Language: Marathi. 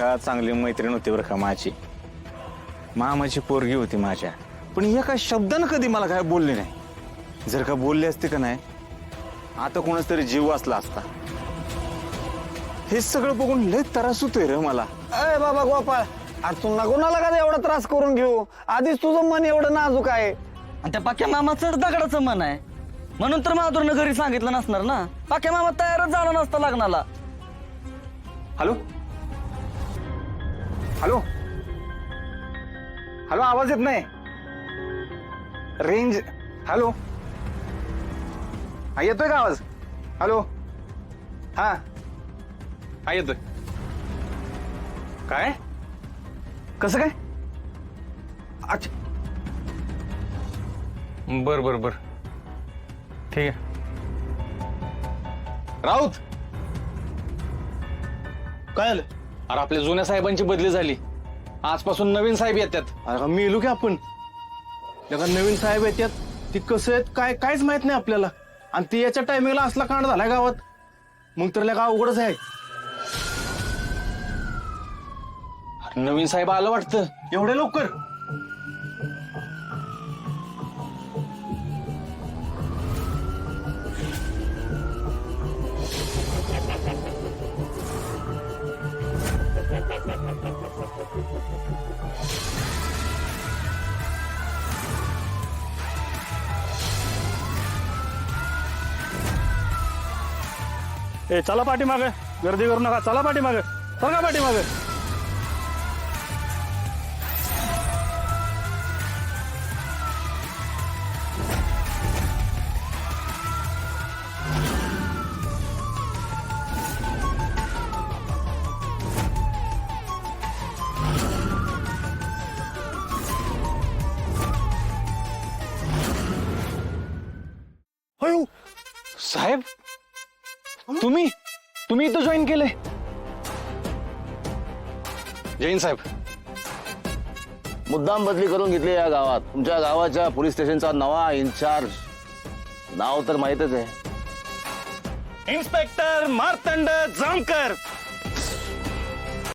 का चांगली मैत्रीण होती बरं का माझी, मामाची पोरगी होती माझ्या, पण एका शब्दानं कधी मला काय बोलली नाही. जर का बोलली असते का नाही आता कोणाच तरी जीव वाचला असता. हे सगळं बघून लय त्रास होतोय रे मला. अय बाबा गोपाळ, अरे तू नको का एवढा त्रास करून घेऊ. आधीच तुझं मन एवढं नाजूक आहे. आणि त्या पाक्या मामाचं दगडाचं मन आहे, म्हणून तर माधुरनं घरी सांगितलं नसणार ना. पाक्या मामा तयारच झाला नसता लग्नाला. हॅलो हॅलो हॅलो, आवाज येत नाही. रेंज. हॅलो, हा येतोय का आवाज? हॅलो, हा हा येतोय. काय? कसं काय? अच्छा, बर बर बर, ठीक आहे. राऊत, काय आलं? अरे आपल्या जुन्या साहेबांची बदली झाली, आजपासून नवीन साहेब येतात. अरे मी येलो की आपण जगा नवीन साहेब येतात, ती कसं आहेत काय काहीच माहित नाही आपल्याला. आणि ती याच्या टायमिंगला असला कांड झालाय गावात, मग तर लगा अवघडच आहे. नवीन साहेब आलं वाटतं. एवढे लवकर? ए चला पाठीमागे, गर्दी करू नका. चला पाठीमागे, चला पाठीमागे. अयो साहेब, तुम्ही तुम्ही इथं जॉईन केलंय? जैन साहेब, मुद्दाम बदली करून घेतली या गावात. तुमच्या गावाच्या पोलीस स्टेशनचा नवा इन्चार्ज, नाव तर माहितच आहे. इन्स्पेक्टर मार्तंड जामकर.